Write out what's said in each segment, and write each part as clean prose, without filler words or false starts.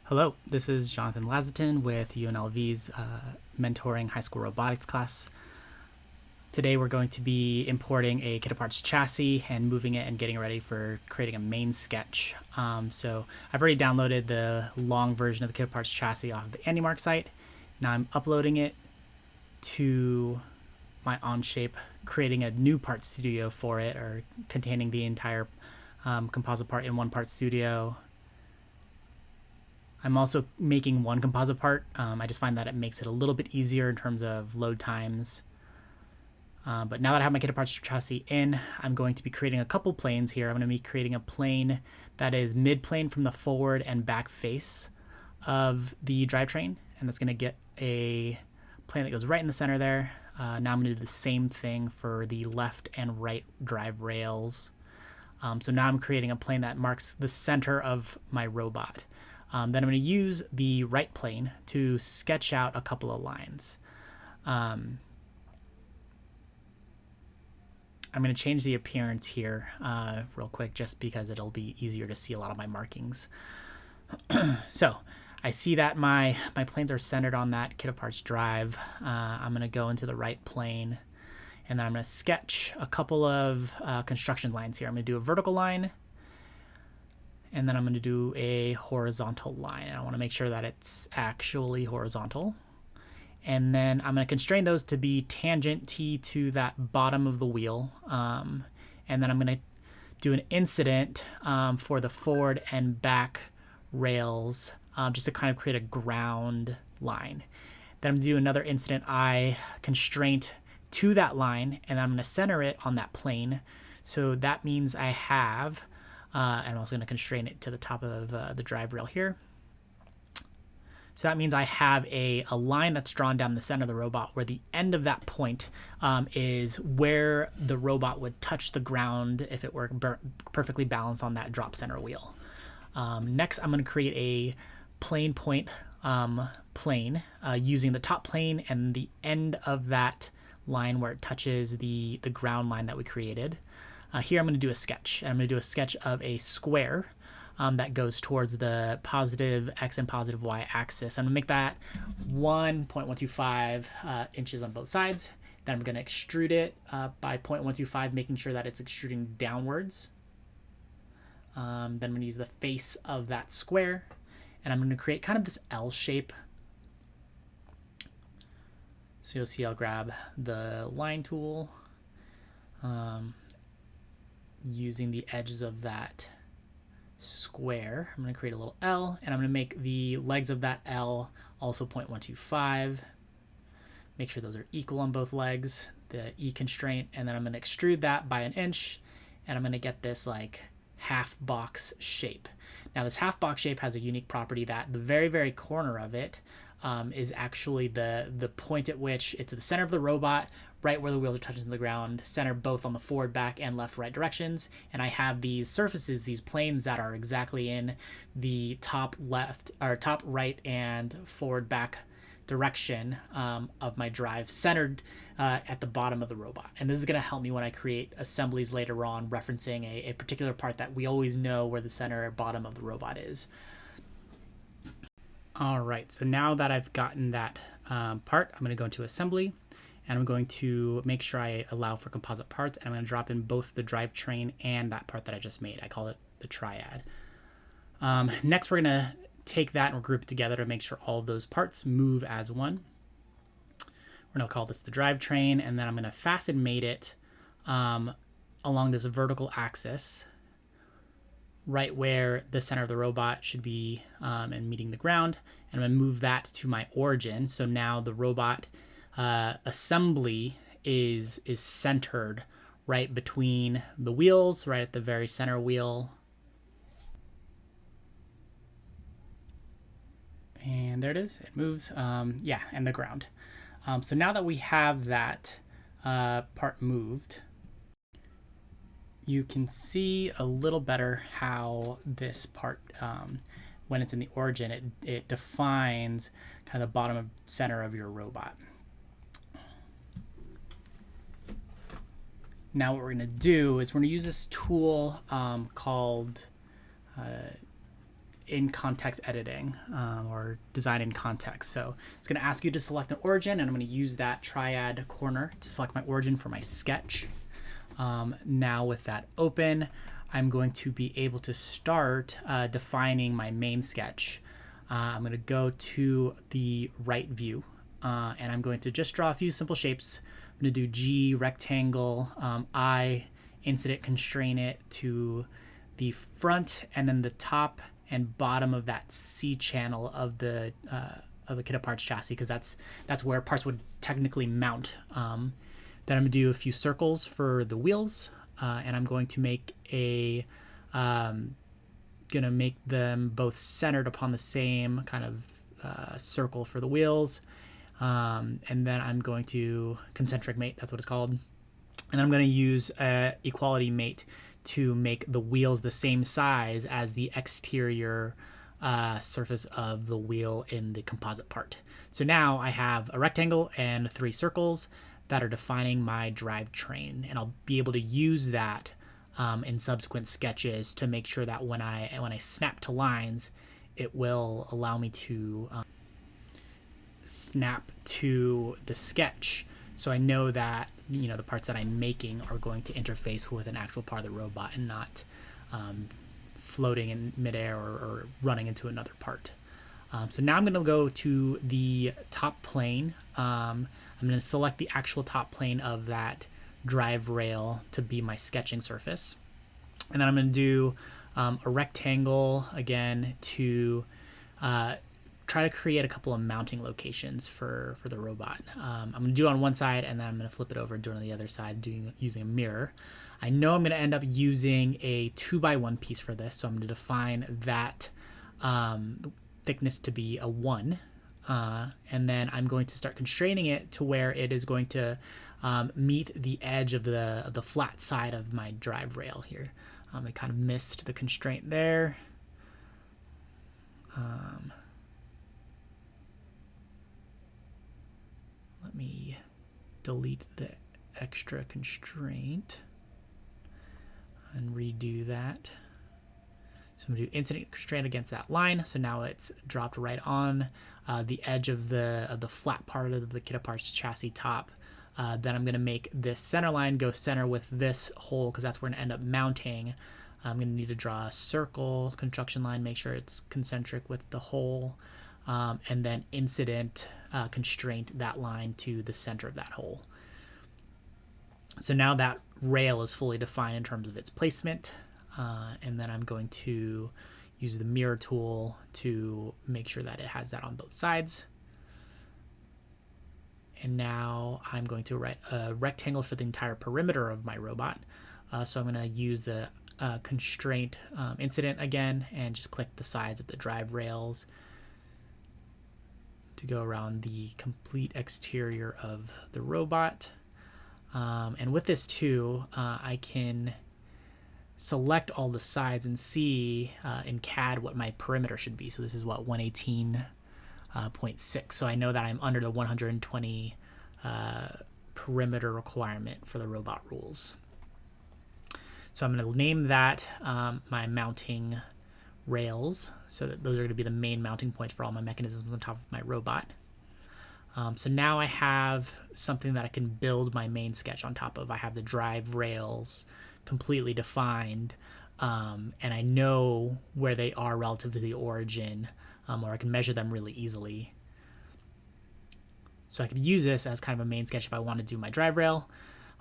Hello, this is Jonathan Lazatin with UNLV's Mentoring High School Robotics class. Today we're going to be importing a kit of parts chassis and moving it and getting ready for creating a main sketch. So I've already downloaded the long version of the kit of parts chassis off of the AndyMark site. Now I'm uploading it to my Onshape, creating a new part studio for it, or containing the entire composite part in one part studio. I'm also making one composite part. I just find that it makes it a little bit easier in terms of load times. But now that I have my kit of parts chassis in, I'm going to be creating a couple planes here. I'm going to be creating a plane that is mid-plane from the forward and back face of the drivetrain, and that's going to get a plane that goes right in the center there. Now I'm going to do the same thing for the left and right drive rails. So now I'm creating a plane that marks the center of my robot. Then I'm going to use the right plane to sketch out a couple of lines. I'm going to change the appearance here real quick just because it'll be easier to see a lot of my markings. So I see that my planes are centered on that kit of parts drive. I'm going to go into the right plane, and then I'm going to sketch a couple of construction lines here. I'm going to do a vertical line, and then I'm going to do a horizontal line, and I want to make sure that it's actually horizontal. And then I'm going to constrain those to be tangent to that bottom of the wheel. And then I'm going to do an incident for the forward and back rails, just to kind of create a ground line. Then I'm going to do another incident I constraint to that line, and I'm going to center it on that plane. So that means I have, and I'm also going to constrain it to the top of the drive rail here. So that means I have a line that's drawn down the center of the robot, where the end of that point is where the robot would touch the ground if it were perfectly balanced on that drop center wheel. Next, I'm going to create a plane point plane using the top plane and the end of that line where it touches the ground line that we created. Here I'm going to do a sketch. I'm going to do a sketch of a square that goes towards the positive X and positive Y axis. I'm going to make that 1.125 inches on both sides. Then I'm going to extrude it by 0.125, making sure that it's extruding downwards. Then I'm going to use the face of that square, and I'm going to create kind of this L shape. So you'll see I'll grab the line tool, using the edges of that square. I'm going to create a little L, and I'm going to make the legs of that L also 0.125. Make sure those are equal on both legs, the E constraint, and then I'm going to extrude that by 1 inch, and I'm going to get this like half box shape. Now this half box shape has a unique property that the very, very corner of it is actually the point at which it's at the center of the robot, right where the wheels are touching the ground, center both on the forward, back, and left, right directions. And I have these surfaces, these planes that are exactly in the top left, or top right and forward, back direction of my drive, centered at the bottom of the robot. And this is going to help me when I create assemblies later on, referencing a particular part that we always know where the center or bottom of the robot is. All right, so now that I've gotten that part, I'm going to go into assembly, and I'm going to make sure I allow for composite parts, and I'm going to drop in both the drivetrain and that part that I just made. I call it the triad. Next, we're going to take that and group it together to make sure all of those parts move as one. We're going to call this the drivetrain, and then I'm going to fasten mate it along this vertical axis, right where the center of the robot should be and meeting the ground. And I'm going to move that to my origin. So now the robot assembly is centered right between the wheels, right at the very center wheel. And there it is. It moves. Yeah, and the ground. So now that we have that part moved, you can see a little better how this part, when it's in the origin, it defines kind of the bottom of center of your robot. Now what we're going to do is we're going to use this tool called in context editing or design in context. So it's going to ask you to select an origin, and I'm going to use that triad corner to select my origin for my sketch. Now with that open, I'm going to be able to start defining my main sketch. I'm going to go to the right view, and I'm going to just draw a few simple shapes. I'm going to do G, rectangle, I, incident, constrain it to the front and then the top and bottom of that C channel of the kit of parts chassis, because that's where parts would technically mount. Then I'm going to do a few circles for the wheels, and I'm going to make make them both centered upon the same kind of circle for the wheels. And then I'm going to concentric mate, that's what it's called. And I'm going to use equality mate to make the wheels the same size as the exterior surface of the wheel in the composite part. So now I have a rectangle and 3 circles that are defining my drivetrain, and I'll be able to use that in subsequent sketches to make sure that when I snap to lines, it will allow me to snap to the sketch, so I know that the parts that I'm making are going to interface with an actual part of the robot and not floating in midair or running into another part. So now I'm going to go to the top plane. I'm going to select the actual top plane of that drive rail to be my sketching surface. And then I'm going to do a rectangle again to try to create a couple of mounting locations for the robot. I'm going to do it on one side, and then I'm going to flip it over and do it on the other side using a mirror. I know I'm going to end up using a 2x1 piece for this, so I'm going to define that thickness to be a 1. And then I'm going to start constraining it to where it is going to meet the edge of the flat side of my drive rail here. I kind of missed the constraint there. Let me delete the extra constraint and redo that. So I'm going to do incident constraint against that line. So now it's dropped right on the edge of the flat part of the kit of parts chassis top. Then I'm going to make this center line go center with this hole, because that's where I'm going to end up mounting. I'm going to need to draw a circle construction line, make sure it's concentric with the hole, and then incident constraint that line to the center of that hole. So now that rail is fully defined in terms of its placement. And then I'm going to use the mirror tool to make sure that it has that on both sides. And now I'm going to write a rectangle for the entire perimeter of my robot. So I'm going to use the constraint incident again and just click the sides of the drive rails to go around the complete exterior of the robot. And with this too, I can select all the sides and see in CAD what my perimeter should be. So this is what 118.6. So I know that I'm under the 120 perimeter requirement for the robot rules. So I'm going to name that my mounting rails, so that those are going to be the main mounting points for all my mechanisms on top of my robot. So now I have something that I can build my main sketch on top of. I have the drive rails completely defined, and I know where they are relative to the origin, or I can measure them really easily. So I could use this as kind of a main sketch if I want to do my drive rail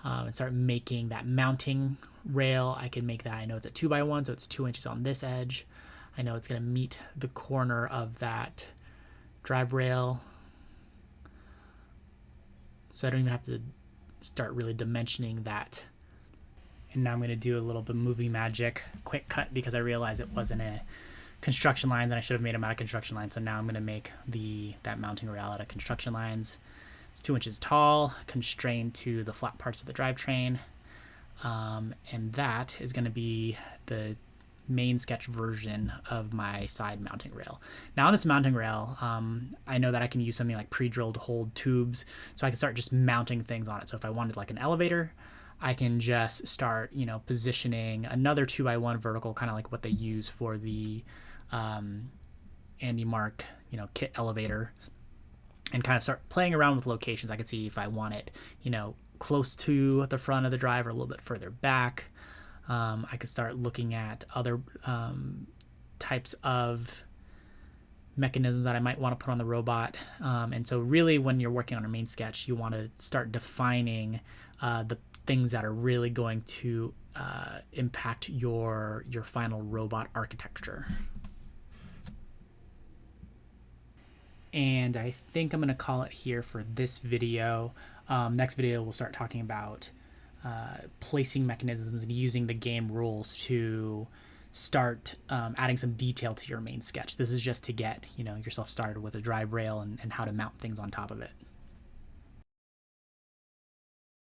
and start making that mounting rail. I can make that, I know it's a 2x1, so it's 2 inches on this edge. I know it's going to meet the corner of that drive rail. So I don't even have to start really dimensioning that. And now I'm going to do a little bit of movie magic, quick cut, because I realized it wasn't a construction lines and I should have made them out of construction lines. So now I'm going to make that mounting rail out of construction lines. It's 2 inches tall, constrained to the flat parts of the drivetrain. And that is going to be the main sketch version of my side mounting rail. Now on this mounting rail, I know that I can use something like pre-drilled hold tubes, so I can start just mounting things on it. So if I wanted like an elevator, I can just start, positioning another 2x1 vertical, kind of like what they use for the AndyMark, kit elevator, and kind of start playing around with locations. I could see if I want it, close to the front of the drive or a little bit further back. I could start looking at other types of mechanisms that I might want to put on the robot. And so really when you're working on a main sketch, you want to start defining the things that are really going to impact your final robot architecture. And I think I'm going to call it here for this video. Next video, we'll start talking about placing mechanisms and using the game rules to start adding some detail to your main sketch. This is just to get yourself started with a drive rail and how to mount things on top of it.